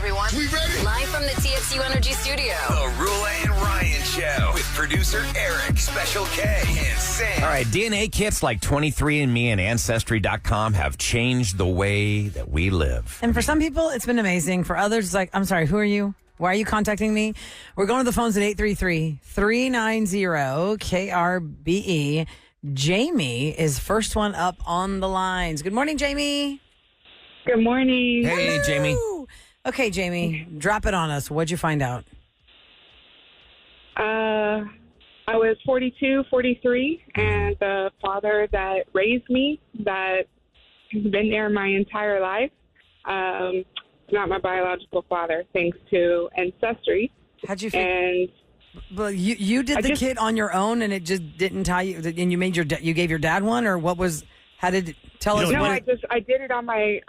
everyone. We ready? Live from the TXU Energy Studio. The Roula and Ryan Show with producer Eric, Special K, and Sam. All right, DNA kits like 23andMe and Ancestry.com have changed the way that we live. And for some people, it's been amazing. For others, it's like, I'm sorry, who are you? Why are you contacting me? We're going to the phones at 833-390-KRBE. Jamie is first one up on the lines. Good morning, Jamie. Good morning. Hey, Jamie. Okay, Jamie, drop it on us. What'd you find out? I was 42, 43, and the father that raised me, that has been there my entire life, not my biological father, thanks to Ancestry. How'd you feel? And Well, you did the kit on your own, and it just didn't tell you. And you made you gave your dad one, or what was? How did it tell us? no, I did it on my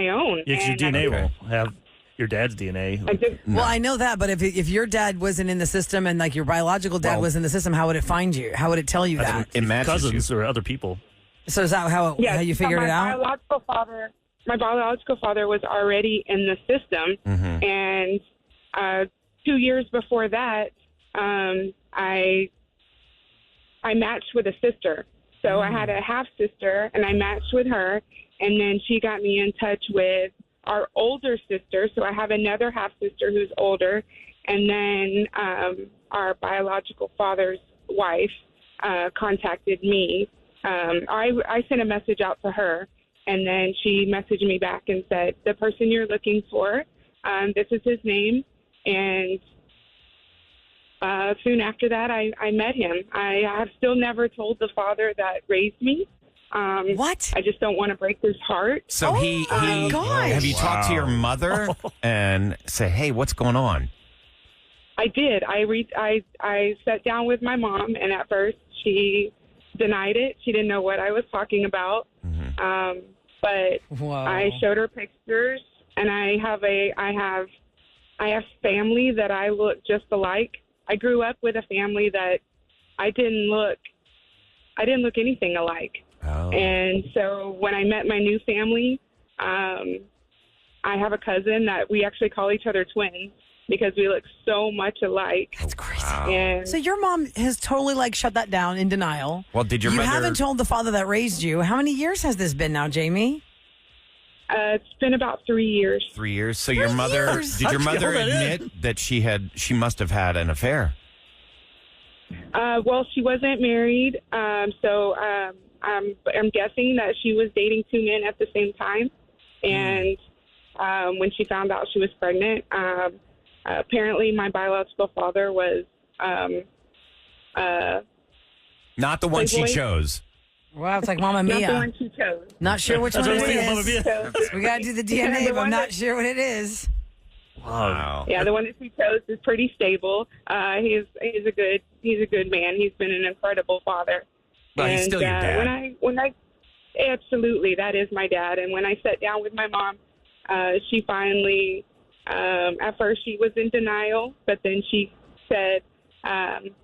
own. Yeah, 'cause your And DNA will have your dad's DNA. Well, I know that, but if your dad wasn't in the system and like your biological dad was in the system, how would it find you? How would it tell you that? It matches Cousins you. or other people. So is that how you figured it out? My biological father was already in the system, and 2 years before that, I matched with a sister. So I had a half sister, and I matched with her, and then she got me in touch with our older sister. So I have another half sister who's older, and then our biological father's wife contacted me. I sent a message out to her, and then she messaged me back and said, the person you're looking for, this is his name, and soon after that, I met him. I have still never told the father that raised me. What? I just don't want to break his heart. So he gosh. have you talked to your mother and say, hey, what's going on? I did. I sat down with my mom, and at first she denied it. She didn't know what I was talking about. But I showed her pictures, and I have family that I look just alike. I grew up with a family that I didn't look anything alike. Oh. And so when I met my new family, I have a cousin that we actually call each other twins because we look so much alike. That's crazy. And So your mom has totally shut that down in denial. Well, did your You mother... haven't told the father that raised you. How many years has this been now, Jamie? it's been about 3 years. 3 years. So your mother... years? Did your mother Hold that admit that she must have had an affair? Well, she wasn't married, so I'm guessing that she was dating two men at the same time. And when she found out she was pregnant, apparently my biological father was Not the one she Playboy? chose. Wow, it's like Mamma not the Mia. one she chose. Not sure which That's one what I was thinking, Mamma it Mia. is. We got to do the Yeah, DNA, the but I'm one not that- sure what it is. Wow. Yeah, the one that she chose is pretty stable. He's a good man. He's been an incredible father. Well, he's still your dad. When I absolutely, that is my dad. And when I sat down with my mom, she finally, at first she was in denial, but then she said,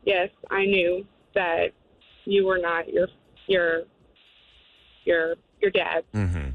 "Yes, I knew that you were not your dad." Mm-hmm.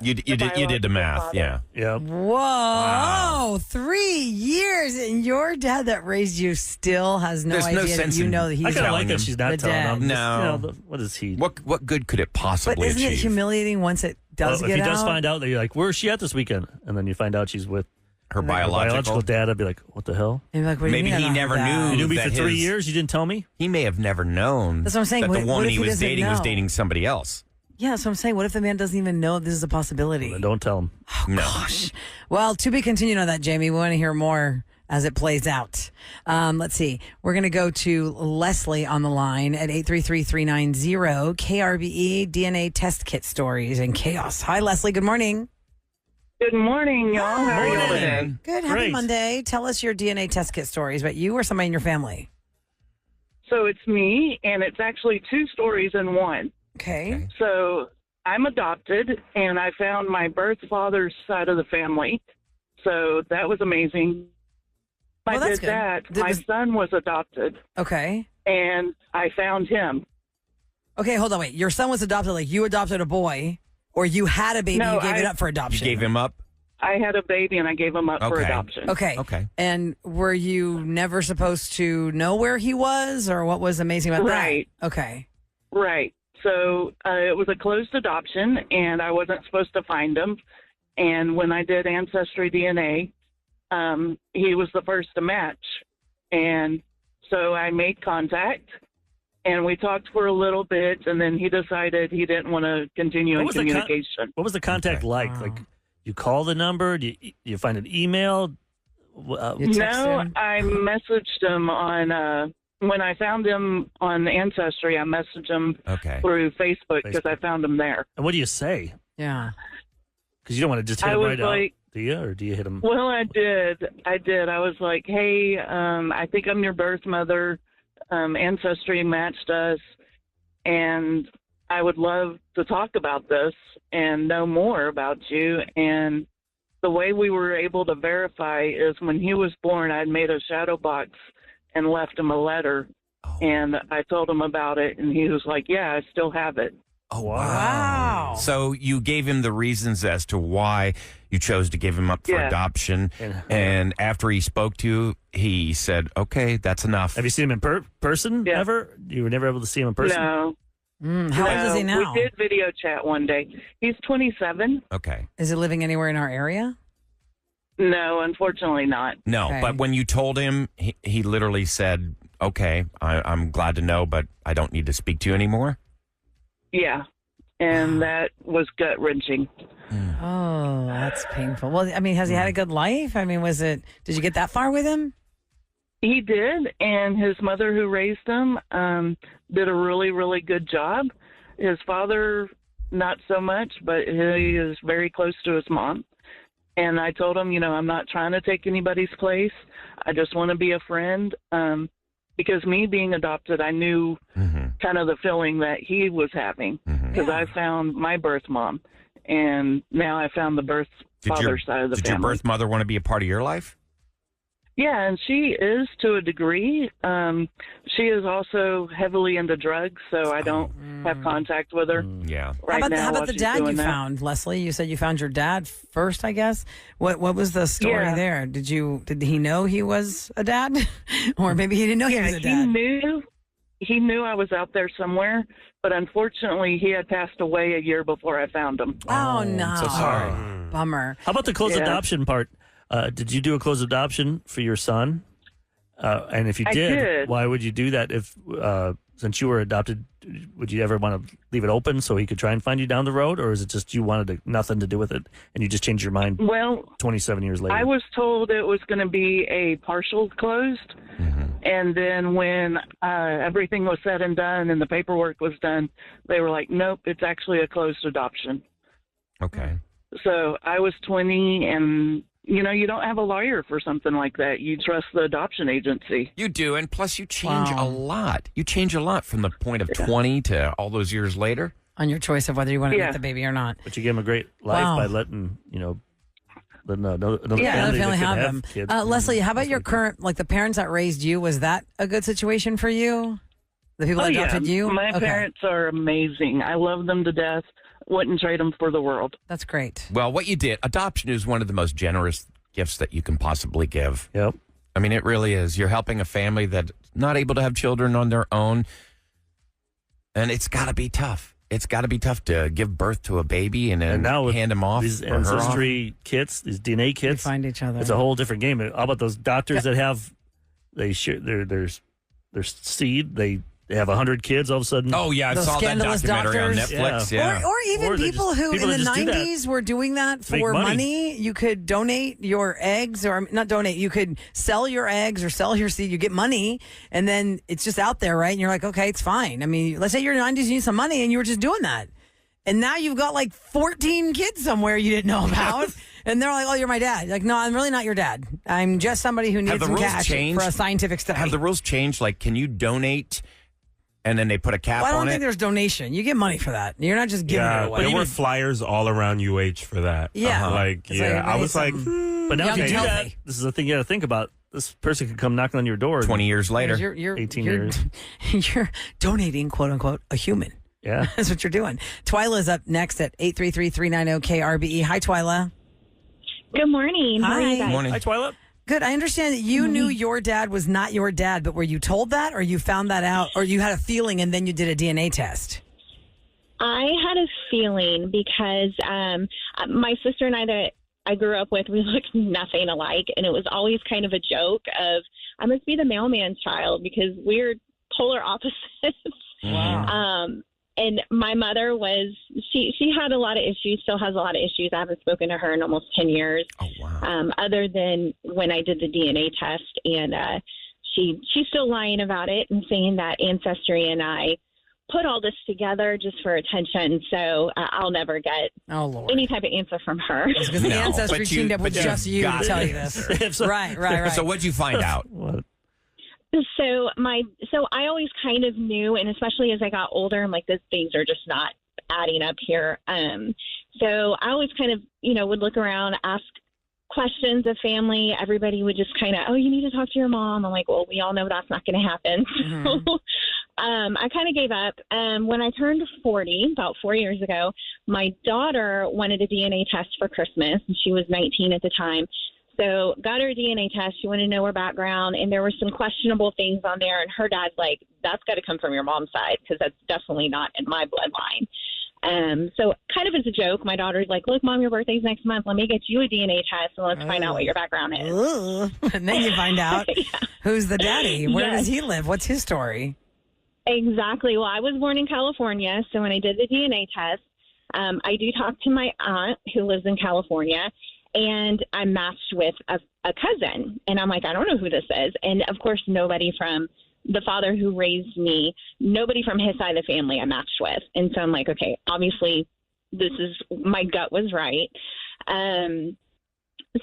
You did the math, father. yeah. Yeah. Whoa, Wow. 3 years, and your dad that raised you still has no There's no idea sense that you in- know that he's I kind of telling like that him. she's not the telling dad. him. No. What is he? What good could it But possibly isn't achieve? it humiliating once it does Well, get if he does out? find out that you're like, where's she at this weekend? And then you find out she's with Her her biological biological dad, I'd be like, what the hell? And you're like, what do you Maybe mean I he don't never have that? knew. You knew me that for 3 his- years? You didn't tell me? He may have never known That's what I'm saying. that What- the what woman if he he was doesn't dating was know? dating somebody else. Yeah, so I'm saying, what if the man doesn't even know this is a possibility? Then don't tell him. No. Gosh. Well, to be continued on that, Jamie. We want to hear more as it plays out. Let's see. We're going to go to Leslie on the line at 833-390-KRBE DNA test kit stories and chaos. Hi, Leslie. Good morning. Good morning, y'all. How are you Morning. doing? Good. Happy Great. Monday. Tell us your DNA test kit stories about you or somebody in your family. So it's me, and it's actually two stories in one. Okay. So I'm adopted, and I found my birth father's side of the family. So that was amazing. Well, I that's did good. that. Did My the- son was adopted, Okay. and I found him. Okay, hold on. Wait. Your son was adopted, like you adopted a boy, or you had a baby, No, you gave it I- up for You adoption. gave him up? I had a baby and I gave him up for Okay. adoption. Okay. Okay. And were you never supposed to know where he was, or what was amazing about Right. that? Okay. Right. So it was a closed adoption, and I wasn't supposed to find him. And when I did Ancestry DNA, he was the first to match. And so I made contact, and we talked for a little bit, and then he decided he didn't want to continue in communication. What was the contact Okay. like? Wow. Like, you call the number? Do you find an email? You text No, him? I messaged him on when I found him on Ancestry. I messaged him Okay. through Facebook because I found him there. And what do you say? Yeah. Because you don't want to just hit I him was right like- out, do you? Or do you hit him? Well, I did. I was like, hey, I think I'm your birth mother. Ancestry matched us, and I would love to talk about this and know more about you. And the way we were able to verify is when he was born, I'd made a shadow box and left him a letter. And I told him about it, and he was like, yeah, I still have it. Oh, Wow. So you gave him the reasons as to why you chose to give him up for Yeah. adoption. And- And after he spoke to you, he said, okay, that's enough. Have you seen him in person Yeah. ever? You were never able to see him in person? No. How old is he no, now? We did video chat one day. He's 27. Okay. Is he living anywhere in our area? No, unfortunately not. No, Okay. but when you told him, he literally said, okay, I'm glad to know, but I don't need to speak to you anymore. Yeah. And that was gut wrenching. Oh, that's painful. Well, I mean, has he had a good life? I mean, did you get that far with him? He did, and his mother who raised him did a really, really good job. His father, not so much, but he is very close to his mom. And I told him, I'm not trying to take anybody's place. I just want to be a friend. Because me being adopted, I knew kind of the feeling that he was having because I found my birth mom, and now I found the birth father side of the Did family. your birth mother want to be a part of your life? Yeah, and she is to a degree. She is also heavily into drugs, so I don't have contact with her Yeah. right how now. about while the she's dad you doing that. found, Leslie? You said you found your dad first, I guess. What was the story Yeah. there? Did he know he was a dad, or maybe he didn't know he was a dad? He knew I was out there somewhere, but unfortunately, he had passed away a year before I found him. Oh no! I'm so sorry. Bummer. How about the closed Yeah. adoption part? Did you do a closed adoption for your son? And if you I did, did. why would you do that? If since you were adopted, would you ever want to leave it open so he could try and find you down the road, or is it just you wanted nothing to do with it and you just changed your mind Well, 27 years later? I was told it was going to be a partial closed, and then when everything was said and done and the paperwork was done, they were like, nope, it's actually a closed adoption. Okay. So I was 20, and you don't have a lawyer for something like that. You trust the adoption agency. You do, and plus you change Wow. a lot. You change a lot from the point of 20 to all those years later. On your choice of whether you want to Yeah. get the baby or not. But you gave him a great life Wow. by letting another Yeah, Another family, family that could have have them. kids. Leslie, how about your current, like the parents that raised you? Was that a good situation for you? The people that adopted you? My Okay. parents are amazing. I love them to death. Wouldn't trade them for the world. That's great. Well, what you did, adoption is one of the most generous gifts that you can possibly give. Yep. I mean, it really is. You're helping a family that's not able to have children on their own. And it's got to be tough. It's got to be tough to give birth to a baby and then And now with hand him off. these or her off. ancestry kits, these DNA We kits, find each other. it's a whole different game. How about those doctors that have they share their seed? They have 100 kids all of a sudden. Oh, yeah. I Those saw that scandalous documentary on doctors. Netflix. Yeah. Or even Or they people just- who people in that the just do that. 90s were doing that Make for money. money. You could donate your eggs, or not donate, you could sell your eggs or sell your seed. You get money, and then it's just out there, right? And you're like, okay, it's fine. I mean, let's say you're in the 90s, you need some money, and you were just doing that. And now you've got like 14 kids somewhere you didn't know about. And they're like, oh, you're my dad. Like, no, I'm really not your dad. I'm just somebody who Have needs the some rules cash changed? for a scientific study. Have the rules changed? Like, can you donate and then they put a cap Well, I don't on think it? there's donation. You get money for that. You're not just giving it Yeah, away. there were flyers all around UH for that. Yeah. Like, It's like yeah, I everybody was like, some- But now if Young you do and that, healthy. this is the thing you got to think about. This person could come knocking on your door. 20 years later. You're 18 you're, years. You're donating, quote unquote, a human. Yeah. That's what you're doing. Twyla's up next at 833-390-KRBE. Hi, Twyla. Good morning. How are you Hi. guys? Morning. Hi, Twyla. Good. I understand that you knew your dad was not your dad, but were you told that, or you found that out, or you had a feeling and then you did a DNA test? I had a feeling because my sister and I that I grew up with, we looked nothing alike, and it was always kind of a joke of I must be the mailman's child because we're polar opposites. Wow. And my mother was she had a lot of issues, still has a lot of issues. I haven't spoken to her in almost 10 years. Oh, wow. Other than when I did the DNA test, and she's still lying about it and saying that Ancestry and I put all this together just for attention. So I'll never get Oh, Lord. any type of answer from her. Because the No, Ancestry but you- teamed up with but you just you to got tell it. you this. Right. So what'd you find out? What? So I always kind of knew, and especially as I got older, I'm like, these things are just not adding up here. So I always kind of, would look around, ask questions of family. Everybody would just kind of, oh, you need to talk to your mom. I'm like, well, we all know that's not going to happen. Mhm. So I kind of gave up. When I turned 40, about 4 years ago, my daughter wanted a DNA test for Christmas, and she was 19 at the time. So got her a DNA test. She wanted to know her background, and there were some questionable things on there. And her dad's like, that's got to come from your mom's side because that's definitely not in my bloodline. So kind of as a joke, my daughter's like, look, Mom, your birthday's next month. Let me get you a DNA test, and let's find out what your background is. Ugh. And then you find out who's the daddy. Where Yes. does he live? What's his story? Exactly. Well, I was born in California, so when I did the DNA test, I do talk to my aunt who lives in California, and I'm matched with a cousin. And I'm like, I don't know who this is. And, of course, nobody from the father who raised me, nobody from his side of the family I matched with. And so I'm like, okay, obviously my gut was right.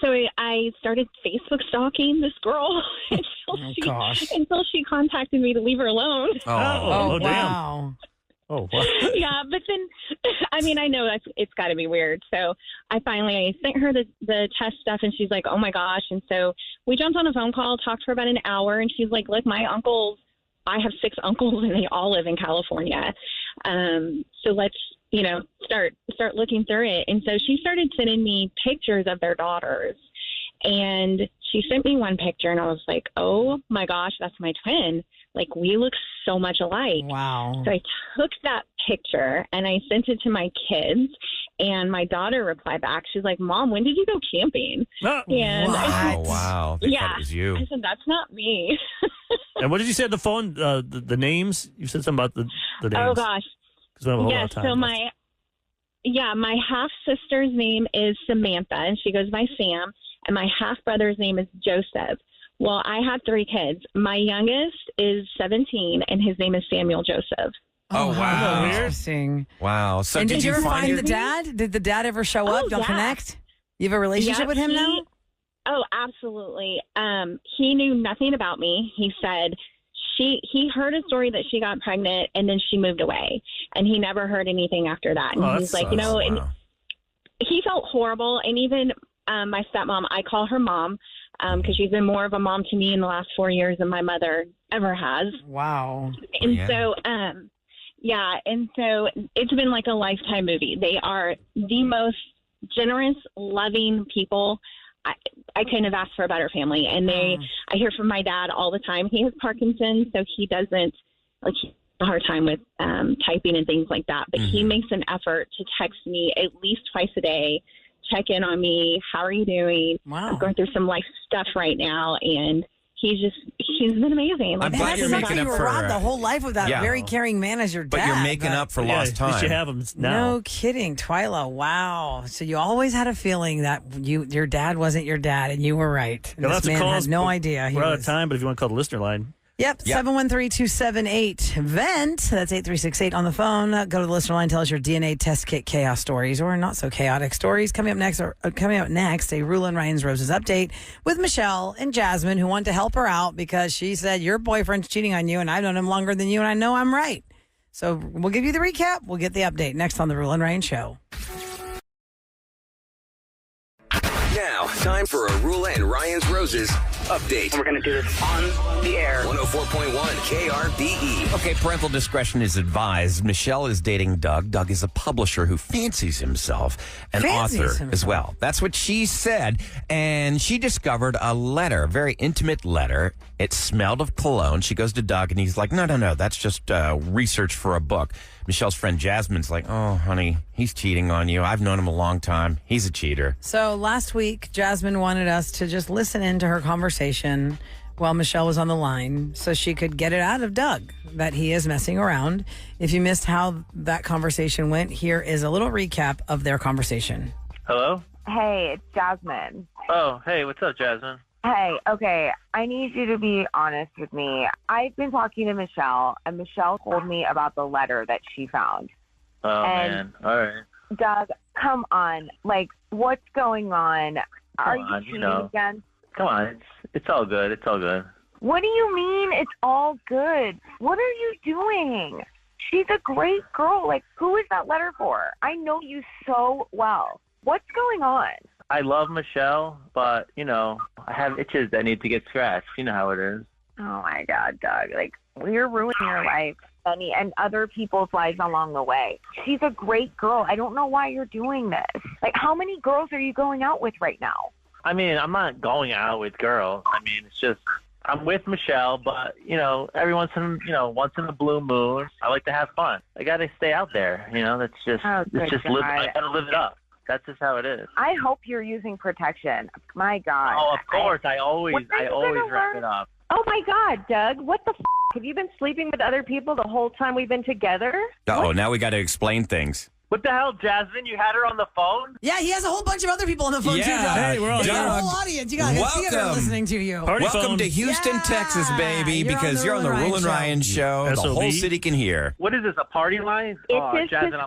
So I started Facebook stalking this girl until she contacted me to leave her alone. Oh, damn. Wow. Oh, wow. Yeah, but then, I mean, I know it's got to be weird. So I sent her the test stuff, and she's like, oh, my gosh. And so we jumped on a phone call, talked for about an hour, and she's like, look, I have 6 uncles, and they all live in California. So let's, start looking through it. And so she started sending me pictures of their daughters. And she sent me one picture, and I was like, oh, my gosh, that's my twin. Like, we look so much alike. Wow. So I took that picture, and I sent it to my kids, and my daughter replied back. She's like, Mom, when did you go camping? Oh. And I said, Oh, wow. They thought it was you. I said, that's not me. And what did you say on the phone? The names? You said something about the names. Oh, gosh. Because we have a whole lot Yes, of time so left. my half-sister's name is Samantha, and she goes by Sam, and my half-brother's name is Joseph. Well, I have 3 kids. My youngest is 17, and his name is Samuel Joseph. Oh, wow. Interesting. Wow. So And did you ever find your the dad? Did the dad ever show up? Y'all yeah. connect? You have a relationship Yep, with him now? Oh, absolutely. He knew nothing about me. He said he heard a story that she got pregnant, and then she moved away, and he never heard anything after that. And Oh, he's that like, and Wow. he felt horrible. And even my stepmom, I call her mom because she's been more of a mom to me in the last 4 years than my mother ever has. Wow. And Yeah. so, and so it's been like a lifetime movie. They are the most generous, loving people. I couldn't have asked for a better family. And I hear from my dad all the time. He has Parkinson's, so he doesn't he has a hard time with typing and things like that. But he makes an effort to text me at least twice a day, check in on me. How are you doing? Wow. I'm going through some life stuff right now, and he's been amazing. I'm Like, glad That you're sucks making that up you were for- robbed the whole life of that Yeah. very caring man as your dad. But you're making up for Yeah, lost at least time. you have them now. No kidding, Twyla. Wow. So you always had a feeling that your dad wasn't your dad, and you were right. And Got this lots of man calls, had no but idea. We're out of time, but if you want to call the listener line. Yep, 713-278-VENT. That's 8368 on the phone. Go to the listener line. Tell us your DNA test kit chaos stories or not so chaotic stories. Coming up next, a Roula and Ryan's Roses update with Michelle and Jasmine, who want to help her out because she said your boyfriend's cheating on you, and I've known him longer than you, and I know I'm right. So we'll give you the recap. We'll get the update next on the Roula and Ryan Show. Now, time for a Roula and Ryan's Roses update. We're going to do this on the air. 104.1 KRBE. Okay, parental discretion is advised. Michelle is dating Doug. Doug is a publisher who fancies himself an author as well. That's what she said. And she discovered a letter, a very intimate letter. It smelled of cologne. She goes to Doug, and he's like, no, that's just research for a book. Michelle's friend Jasmine's like, oh, honey, he's cheating on you. I've known him a long time. He's a cheater. So last week, Jasmine wanted us to just listen into her conversation while Michelle was on the line so she could get it out of Doug that he is messing around. If you missed how that conversation went, here is a little recap of their conversation. Hello? Hey, it's Jasmine. Oh, hey, what's up, Jasmine? Hey, okay, I need you to be honest with me. I've been talking to Michelle, and Michelle told me about the letter that she found. Oh, and man. All right. Doug, come on. Like, what's going on? Are you cheating again? Come on. It's all good. It's all good. What do you mean it's all good? What are you doing? She's a great girl. Like, who is that letter for? I know you so well. What's going on? I love Michelle, but, I have itches that need to get scratched. You know how it is. Oh, my God, Doug. Like, you're ruining your life, Benny, and other people's lives along the way. She's a great girl. I don't know why you're doing this. Like, how many girls are you going out with right now? I mean, I'm not going out with girls. I mean, it's just I'm with Michelle, but, every once in a blue moon, I like to have fun. I got to stay out there. That's just, I got to live it up. That's just how it is. I hope you're using protection. My God. Oh, of course. I always wrap it up. Oh, my God, Doug. What the f***? Have you been sleeping with other people the whole time we've been together? Uh-oh, now we got to explain things. What the hell, Jasmine? You had her on the phone? Yeah, he has a whole bunch of other people on the phone, too, Doug. Hey, we're all He's here. got a whole audience. You got Theater listening to you. Welcome to Houston, Texas, baby, because you're on the Roula and Ryan show. The whole city can hear. What is this, a party line? It's his Jasmine,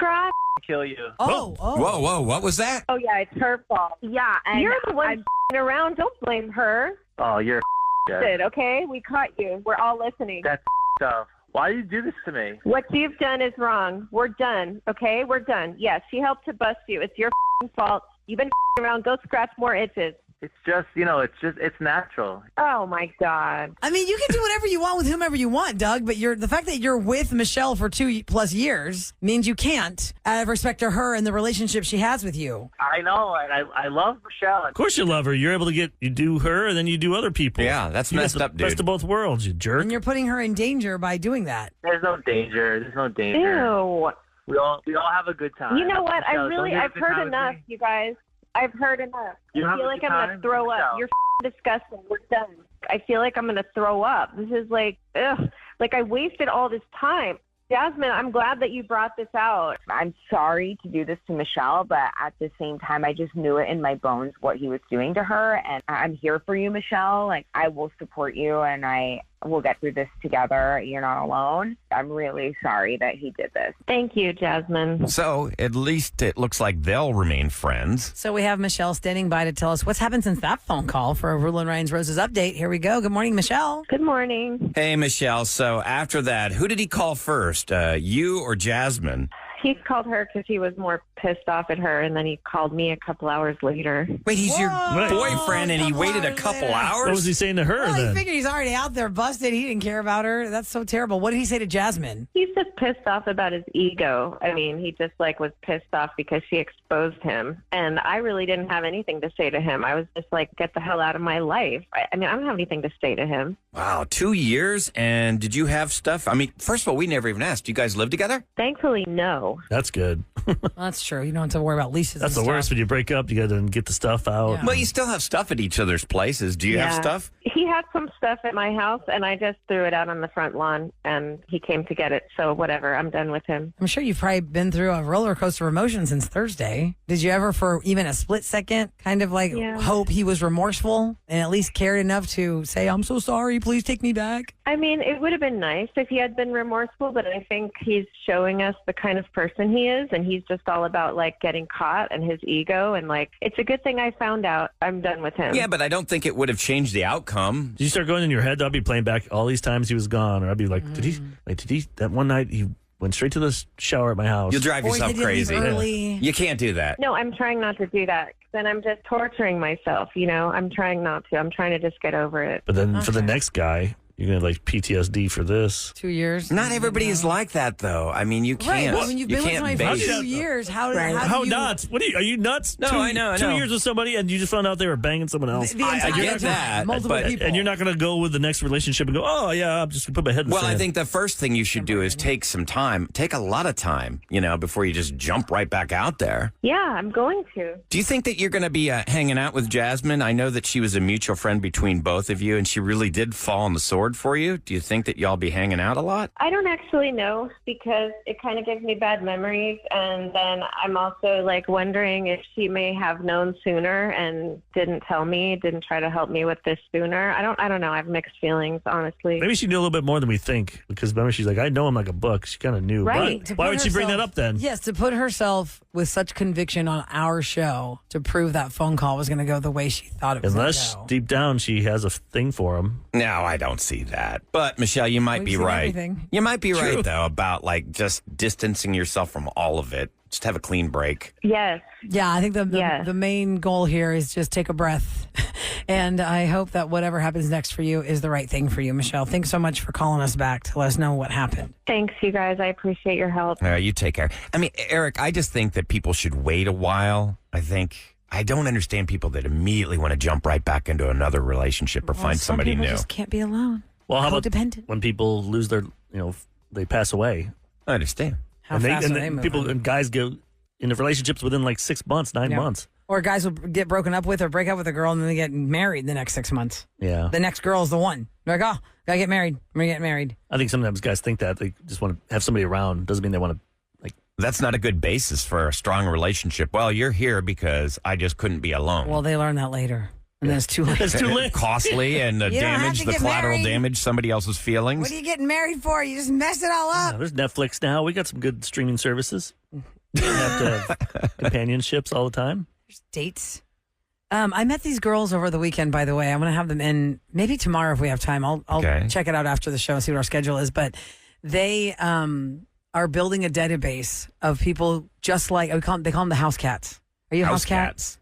kill you. Whoa, what was that? Oh, yeah, it's her fault. Yeah, and you're the one around. Don't blame her. Oh, you're Good, okay? We caught you. We're all listening. That's tough. Why do you do this to me? What you've done is wrong. We're done, okay? We're done. Yes, she helped to bust you. It's your fault. You've been around. Go scratch more itches. It's just, it's natural. Oh, my God. I mean, you can do whatever you want with whomever you want, Doug, but the fact that you're with Michelle for 2+ years means you can't, out of respect to her and the relationship she has with you. I know, and I love Michelle. Of course you love her. You're able to you do her, and then you do other people. Yeah, that's messed up, dude. Best of both worlds, you jerk. And you're putting her in danger by doing that. There's no danger. Ew. We all have a good time. You know what? Michelle, I've heard enough, you guys. I've heard enough. I feel like I'm going to throw up. You're disgusting. We're done. I feel like I'm going to throw up. This is like, ugh. Like I wasted all this time. Jasmine, I'm glad that you brought this out. I'm sorry to do this to Michelle, but at the same time, I just knew it in my bones what he was doing to her. And I'm here for you, Michelle. Like, I will support you, and we'll get through this together. You're not alone. I'm really sorry that he did this. Thank you, Jasmine. So at least it looks like they'll remain friends. So we have Michelle standing by to tell us what's happened since that phone call for a Roula and Ryan's Roses update. Here we go. Good morning, Michelle. Good morning. Hey, Michelle. So after that, who did he call first, you or Jasmine? He called her because he was more pissed off at her, and then he called me a couple hours later. Wait, he's your boyfriend, and he waited a couple hours? What was he saying to her Well, then? he figured he's already out there busted. He didn't care about her. That's so terrible. What did he say to Jasmine? He's just pissed off about his ego. I mean, he just was pissed off because she exposed him. And I really didn't have anything to say to him. I was just like, get the hell out of my life. I mean, I don't have anything to say to him. Wow, 2 years? And did you have stuff? I mean, first of all, we never even asked. Do you guys live together? Thankfully, no. That's good. Well, that's true. You don't have to worry about leases. That's the worst when you break up. You got to get the stuff out. Yeah. Well, you still have stuff at each other's places. Do you have stuff? He had some stuff at my house, and I just threw it out on the front lawn, and he came to get it. So whatever, I'm done with him. I'm sure you've probably been through a roller coaster of emotions since Thursday. Did you ever, for even a split second, kind of hope he was remorseful and at least cared enough to say, I'm so sorry, please take me back? I mean, it would have been nice if he had been remorseful, but I think he's showing us the kind of person he is, and he's just all about getting caught and his ego, and it's a good thing I found out. I'm done with him. Yeah, but I don't think it would have changed the outcome. Did you start going in your head? I'd be playing back all these times he was gone, or I'd be like, did he, that one night he went straight to the shower at my house. You'll drive yourself crazy. Early. You can't do that. No, I'm trying not to do that. then I'm just torturing myself. I'm trying not to. I'm trying to just get over it. But then for the next guy, you're going to have like PTSD for this. 2 years. Not everybody is like that, though. I mean, you can't. Right. Well, when you've been with somebody for base- 2 years, how How do you... nuts? What are you nuts? No, I know. 2 years with somebody and you just found out they were banging someone else. The entire I get time, that, multiple but- people. And you're not going to go with the next relationship and go, oh, yeah, I'm just going to put my head in the Well, sand. I think the first thing you should do is take some time, take a lot of time, before you just jump right back out there. Yeah, I'm going to. Do you think that you're going to be hanging out with Jasmine? I know that she was a mutual friend between both of you, and she really did fall on the sword for you. Do you think that y'all be hanging out a lot? I don't actually know because it kind of gives me bad memories. And then I'm also like wondering if she may have known sooner and didn't tell me, didn't try to help me with this sooner. I don't know. I have mixed feelings, honestly. Maybe she knew a little bit more than we think because remember, she's like, I know him like a book. She kind of knew. Right. But why would she bring that up then? Yes, to put herself with such conviction on our show to prove that phone call was going to go the way she thought it was going to Unless go. deep down she has a thing for him. No, I don't see that. But, Michelle, you might We've be seen right. everything. You might be True. right, though, about just distancing yourself from all of it. Just have a clean break. Yes. Yeah, I think the main goal here is just take a breath. And I hope that whatever happens next for you is the right thing for you, Michelle. Thanks so much for calling us back to let us know what happened. Thanks, you guys. I appreciate your help. All right, you take care. I mean, Eric, I just think that people should wait a while. I don't understand people that immediately want to jump right back into another relationship or find some somebody people new. just can't be alone. Well, how about Codependent. when people lose their, they pass away? I understand. How and fast and are they moving? people and guys go into relationships within like 6 months, 9 Yeah. months. Or guys will get broken up with or break up with a girl and then they get married the next 6 months. Yeah. The next girl is the one. They're like, oh, gotta get married. I'm gonna get married. I think sometimes guys think that they just want to have somebody around. Doesn't mean they want to. That's not a good basis for a strong relationship. Well, you're here because I just couldn't be alone. Well, they learn that later. And then it's too late. It's too late. Costly and You don't have damage, to the get collateral married. damage somebody else's feelings. What are you getting married for? You just messed it all up. Yeah, there's Netflix now. We got some good streaming services. You don't have to have companionships all the time. There's dates. I met these girls over the weekend, by the way. I'm going to have them in maybe tomorrow if we have time. I'll Okay. check it out after the show and see what our schedule is. But they are building a database of people just like, they call them the house cats. Are you a house cat? cats.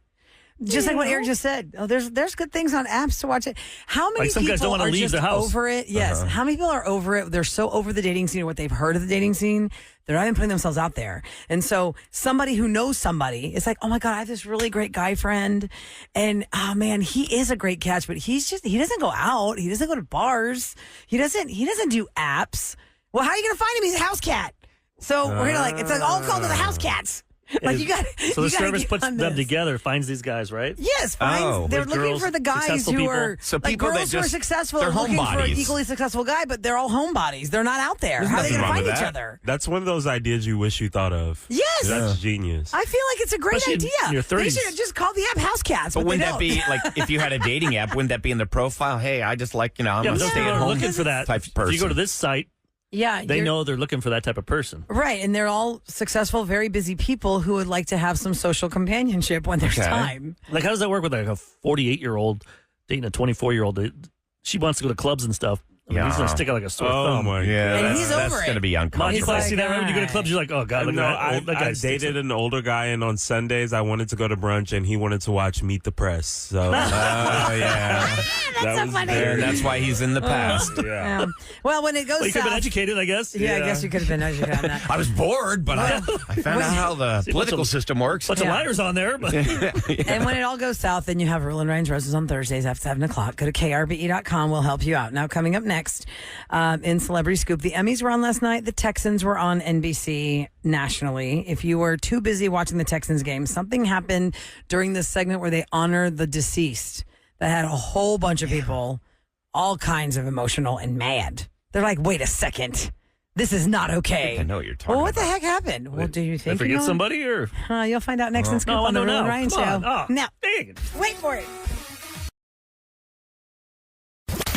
Just like what Eric just said. Oh, there's good things on apps to watch it. How many Like some people guys don't wanna are leave just the house. over it? Yes. How many people are over it? They're so over the dating scene or what they've heard of the dating scene. They're not even putting themselves out there. And so somebody who knows somebody, it's like, oh my God, I have this really great guy friend. And oh man, he is a great catch, but he doesn't go out. He doesn't go to bars. He doesn't do apps. Well, how are you going to find him? He's a house cat. So we're going to it's like all called to the house cats. Like you got So the service puts them together, finds these guys, right? Yes, fine. They're With looking girls, for the guys successful who people. are So like people that girls who are just- successful they're are looking for an homebodies. equally successful guy, but they're all homebodies. They're not out there. There's How are they nothing going to wrong find with each that. other? That's one of those ideas you wish you thought of. Yes. That's genius. I feel like it's a great Especially in idea. your They 30s. should just call the app House Cats. But But wouldn't they that be don't. like if you had a dating app? Wouldn't that be in the profile? Hey, I just like I'm Yeah, a but those stay people at are home looking for that. type If person. you go to this site, Yeah, they you're- know they're looking for that type of person. Right, and they're all successful, very busy people who would like to have some social companionship when there's Okay. time. Like, how does that work with like a 48-year-old dating a 24-year-old? She wants to go to clubs and stuff. I mean, he's going to stick out like a sore Oh thumb. my Yeah, And that's, he's that's over it. going to be Mom, you uncomfortable. probably like, see that right when you go to "Guy." clubs. You're like, oh god, look No, at that. I dated an older guy, and on Sundays I wanted to go to brunch, and he wanted to watch Meet the Press. So Oh yeah, that was funny. and that's why he's in the past. Yeah. Well, when it goes Well, you could have been south, educated, I guess. yeah, I guess you could have been educated on that. I was bored, but I found out how the political system works. Bunch of Yeah. liars on there, but And when it all goes south, then you have Roula and Ryan's Roses on Thursdays after 7 o'clock. Go to krbe.com. We'll help you out. Now, coming up next in Celebrity Scoop, the Emmys were on last night. The Texans were on NBC nationally. If you were too busy watching the Texans game, something happened during this segment where they honor the deceased that had a whole bunch of people, all kinds of emotional and mad. They're like, wait a second. This is not okay. I know what you're talking Well, what the about. heck happened? Well, do you did I think you forget know? somebody or You'll find out next in Scoop no? I on the know Roula and now. Ryan Come show. on. Oh, Now, dang it. wait for it.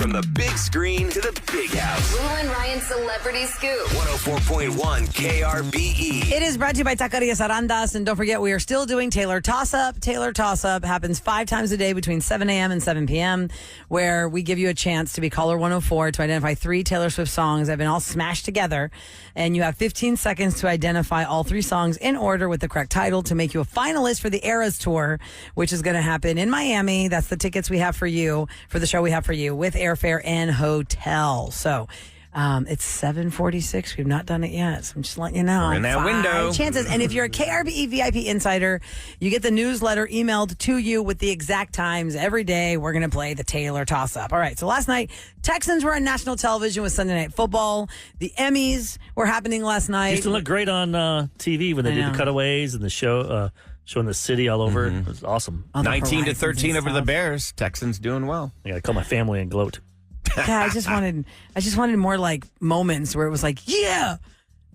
From the big screen to the big house. Roula and Ryan's Celebrity Scoop. 104.1 KRBE. It is brought to you by Taqueria Sarandas. And don't forget, we are still doing Taylor Toss-Up. Taylor Toss-Up happens 5 times a day between 7 a.m. and 7 p.m., where we give you a chance to be caller 104 to identify 3 Taylor Swift songs that have been all smashed together. And you have 15 seconds to identify all 3 songs in order with the correct title to make you a finalist for the Eras Tour, which is going to happen in Miami. That's the tickets we have for you, for the show we have for you, with airfare and hotel. So it's 7:46. We've not done it yet, so I'm just letting you know. We're in that 5 window. chances. And if you're a KRBE VIP insider, you get the newsletter emailed to you with the exact times every day. We're going to play the Taylor Toss-Up. All right, so last night, Texans were on national television with Sunday Night Football. The Emmys were happening last night. Used to look great on TV when they did the cutaways and the show, showing the city all over. It was awesome. 19-13 over the Bears. Texans doing well. I got to call my family and gloat. Yeah, I just wanted more like moments where it was like, yeah.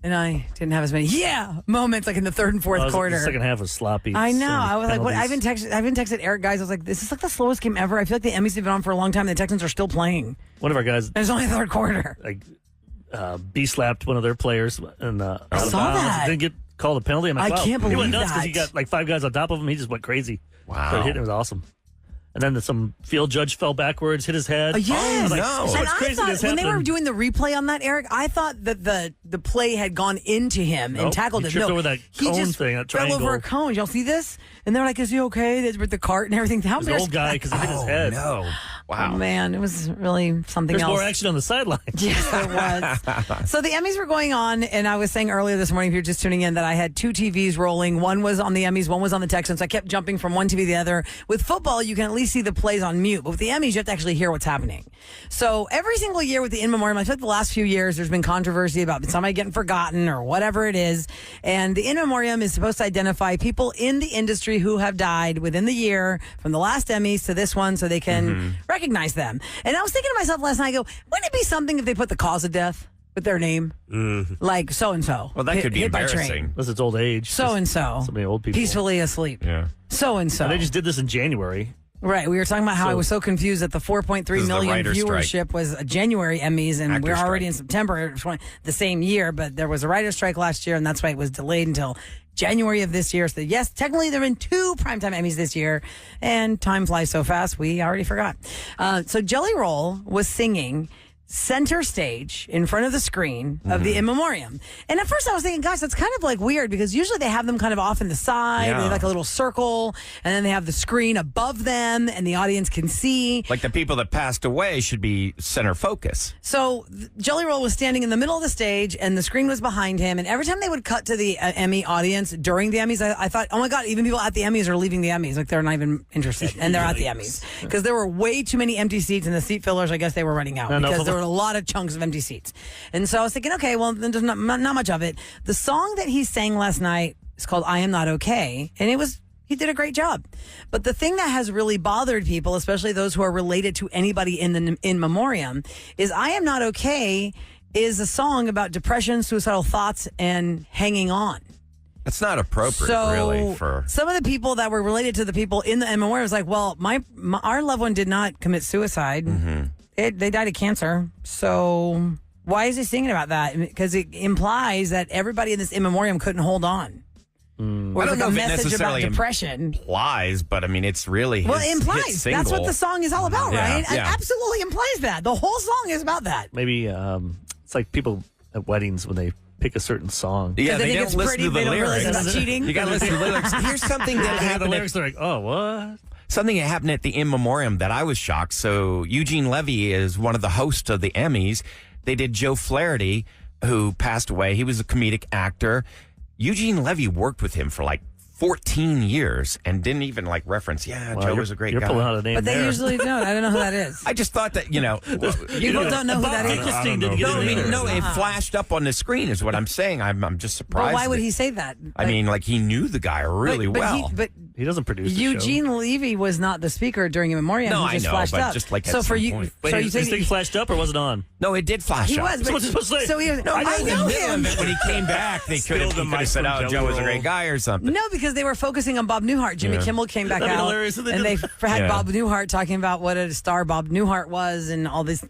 And I didn't have as many moments like in the third and fourth quarter. The second half was sloppy. I know. So I was like, what? I penalties. haven't texted Eric, guys. I was like, this is like the slowest game ever. I feel like the Emmys have been on for a long time. And the Texans are still playing. One of our guys. There's only the third quarter. Like, B-slapped one of their players. And, I saw that. Didn't get called a penalty. I'm like, I wow. can't believe He went nuts that. because he got like 5 guys on top of him. He just went crazy. Wow. So it was awesome. And then some field judge fell backwards, hit his head. Yes. Like, no. So And much I craziness thought when they were happened. doing the replay on that, Eric, I thought that the play had gone into him and Nope. tackled He him. tripped No, over that he cone just thing, that fell over triangle. a cone. Y'all see this? And they're like, "Is he okay?" With the cart and everything. How It was an old guy because he hit his head. No. Wow. Oh, man, it was really something There's else. more action on the sideline. Yes, there was. So the Emmys were going on, and I was saying earlier this morning, if you're just tuning in, that I had 2 TVs rolling. One was on the Emmys, one was on the Texans. I kept jumping from one TV to the other. With football, you can at least see the plays on mute, but with the Emmys, you have to actually hear what's happening. So every single year with the In Memoriam, I feel like the last few years, there's been controversy about somebody getting forgotten or whatever it is. And the In Memoriam is supposed to identify people in the industry who have died within the year from the last Emmys to this one so they can recognize them. And I was thinking to myself last night, I go, wouldn't it be something if they put the cause of death with their name? Like so-and-so. Well, that could be hit by train. embarrassing. Unless it's old age. So-and-so. So many old people. Peacefully asleep. Yeah. So-and-so. And they just did this in January. Right. We were talking about how I was so confused that the 4.3 This is the million writer's viewership strike. was a January Emmys, and we're Actor's already strike. in September, the same year, but there was a writer's strike last year, and that's why it was delayed until January of this year. So, yes, technically there have been 2 primetime Emmys this year, and time flies so fast, we already forgot. So Jelly Roll was singing center stage in front of the screen of the In Memoriam. And at first I was thinking, gosh, that's kind of like weird because usually they have them kind of off in the side, Yeah. they have like a little circle, and then they have the screen above them and the audience can see. Like the people that passed away should be center focus. So Jelly Roll was standing in the middle of the stage and the screen was behind him. And every time they would cut to the Emmy audience during the Emmys, I thought, oh my God, even people at the Emmys are leaving the Emmys. Like they're not even interested. And they're at the Emmys. Because there were way too many empty seats and the seat fillers, I guess they were running out. Because there were a lot of chunks of empty seats. And so I was thinking, okay, well, then there's not much of it. The song that he sang last night is called I Am Not Okay. And he did a great job. But the thing that has really bothered people, especially those who are related to anybody in the In Memoriam, is I Am Not Okay is a song about depression, suicidal thoughts, and hanging on. That's not appropriate, really. For some of the people that were related to the people in the In Memoriam was like, well, our loved one did not commit suicide. They died of cancer. So why is he singing about that? Because it implies that everybody in this In Memoriam couldn't hold on. I don't know a if it message necessarily about depression. implies, but I mean, it's really his, Well, it implies. hit single. That's what the song is all about, Yeah, right? It yeah. absolutely implies that. The whole song is about that. Maybe it's like people at weddings when they pick a certain song. Yeah, they they think don't it's listen pretty, to the they don't realize lyrics. it's cheating. You got to listen to the lyrics. Here's something that They hear the happened. lyrics, they're like, oh, what? Something that happened at the In Memoriam that I was shocked. So Eugene Levy is one of the hosts of the Emmys. They did Joe Flaherty, who passed away. He was a comedic actor. Eugene Levy worked with him for like 14 years and didn't even like reference, Joe was a great You're guy. pulling out a name But they there. usually don't. I don't know who that is. I just thought that, People don't know who that is. Interesting to get No, I in mean, there. no, it flashed up on the screen is what I'm saying. I'm just surprised. But why would that- he say that? I mean, like he knew the guy really but well. But He doesn't produce the Eugene show. Levy was not the speaker during In Memoriam. No, he just I know, flashed but up. just like at so for some you, point. Wait, so you his think thing flashed up or was it on? No, it did flash he up. was? That's what you're supposed to say. So he was. No, I in the know middle him. of it, when he came back, they could have said, "Oh, Joe was a great guy" or something. No, because they were focusing on Bob Newhart. Jimmy Kimmel came back That'd be out, hilarious if they and did. they had Bob Newhart talking about what a star Bob Newhart was, and all this.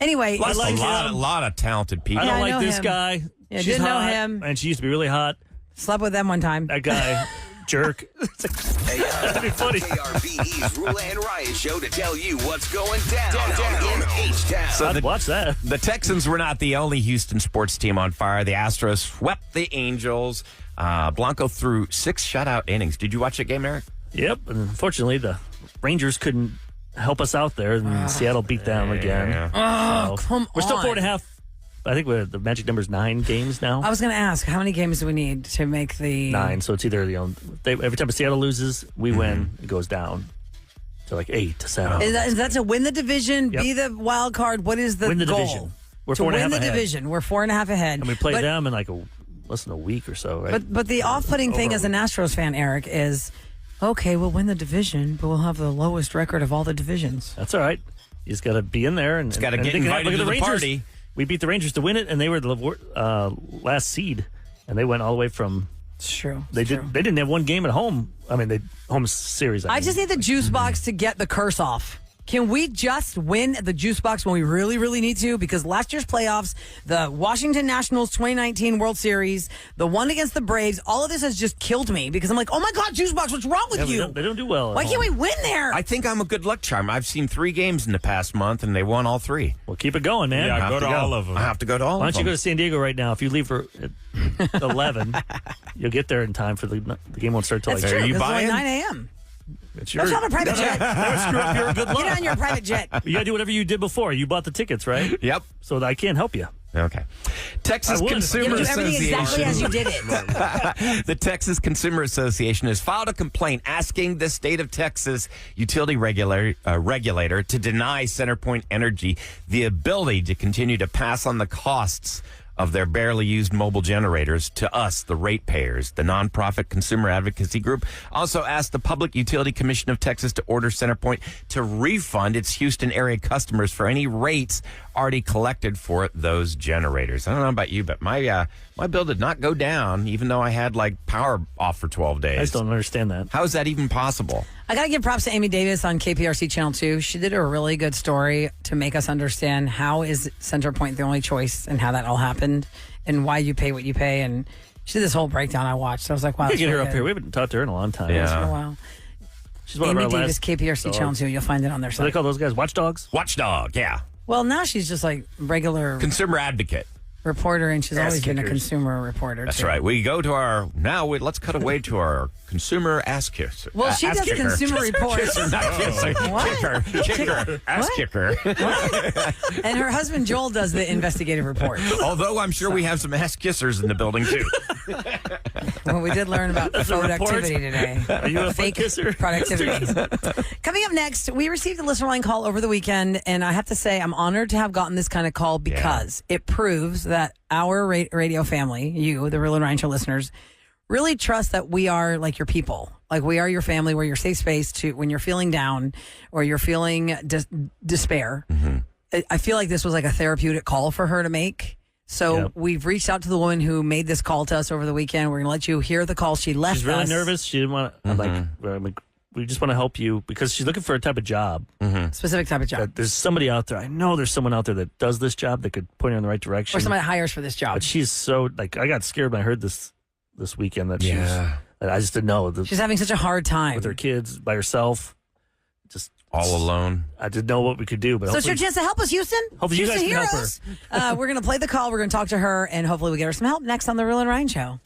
Anyway, I like a lot of talented people. I don't I like know this him. guy. Yeah, She's didn't know hot, him. and she used to be really hot. slept with them one time. That guy, jerk. That'd be funny. KRBE's Roula and Ryan show to tell you what's going down in H-Town. So I'd watch that. The Texans were not the only Houston sports team on fire. The Astros swept the Angels. Blanco threw 6 shutout innings. Did you watch that game, Eric? Yep. And unfortunately, the Rangers couldn't help us out there, and Seattle beat them again. Oh, come We're still on. 4.5. I think the magic number's 9 games now. I was going to ask, how many games do we need to make the 9. So it's either every time Seattle loses, we win. It goes down to like 8 to 7. Is that to win the division, Yep. be the wild card? What is the Win the goal? division. We're to 4.5 win the ahead. division. We're 4.5 ahead. And we play But- them in like less than a week or so, right? But the off-putting thing as an Astros fan, Eric, is okay. We'll win the division, but we'll have the lowest record of all the divisions. That's all right. You just got to be in there and gotta get look invited at to the Rangers. party. We beat the Rangers to win it, and they were the last seed, and they went all the way from. It's true. They didn't have one game at home. I mean, home series. I just need the juice box to get the curse off. Can we just win the juice box when we really, really need to? Because last year's playoffs, the Washington Nationals 2019 World Series, the one against the Braves, all of this has just killed me because I'm like, oh my God, juice box, what's wrong with you? They don't do well. Why can't we win there? I think I'm a good luck charm. I've seen 3 games in the past month, and they won all 3. Well, keep it going, man. Yeah, go to all of them. I have to go to all Why of don't you them. go to San Diego right now? If you leave for 11, you'll get there in time for the game won't start till That's like. true. Are you It's like buying? 9 a.m. It's That's not a private jet. That would screw up your good luck. Get on your private jet. You got to do whatever you did before. You bought the tickets, right? Yep. So I can't help you. Okay. Texas I would. Consumer You do everything Association. exactly as you did it. The Texas Consumer Association has filed a complaint asking the state of Texas utility regulator to deny CenterPoint Energy the ability to continue to pass on the costs of their barely used mobile generators to us, the ratepayers. The nonprofit consumer advocacy group also asked the Public Utility Commission of Texas to order CenterPoint to refund its Houston area customers for any rates already collected for those generators. I don't know about you, but my bill did not go down, even though I had like power off for 12 days. I just don't understand that. How is that even possible? I got to give props to Amy Davis on KPRC Channel 2. She did a really good story to make us understand how is CenterPoint the only choice and how that all happened and why you pay what you pay. And she did this whole breakdown I watched. So I was like, wow, We that's could get her really up good. here. We haven't talked to her in a long time. Yeah. It's been a while. She's one Amy of our Davis, last KPRC Channel dogs. 2. You'll find it on their What do they site. call those guys? Watchdogs? Watchdog, yeah. Well, now she's just like regular Consumer advocate. reporter, and she's Ass always been a kickers. consumer reporter. That's too. right. We go to let's cut away to our consumer ass kisser. Well, she ass does kicker. consumer reports. Kisser, not kisser. What? Kicker, ass What? kicker. And her husband Joel does the investigative report. Although I'm sure we have some ass kissers in the building too. Well, we did learn about That's a report? productivity today. Are you a Fake foot kisser? productivity. Coming up next, we received a listener line call over the weekend, and I have to say I'm honored to have gotten this kind of call because it proves that our radio family, you, the Real and Ryan Show listeners, really trust that we are like your people. Like we are your family. We're your safe space to when you're feeling down or you're feeling despair. I feel like this was like a therapeutic call for her to make. So we've reached out to the woman who made this call to us over the weekend. We're going to let you hear the call she left She's really us. nervous. She didn't want to, we just want to help you because she's looking for a type of job. Specific type of job. There's somebody out there. I know there's someone out there that does this job that could point her in the right direction. Or somebody that hires for this job. But she's so, I got scared when I heard this weekend that that I just didn't know. She's having such a hard time. With her kids, by herself. Just all alone. I didn't know what we could do. But So it's your chance to help us, Houston. Hopefully you guys Houston can help Heroes. We're going to play the call. We're going to talk to her, and hopefully we get her some help next on The Real and Ryan Show.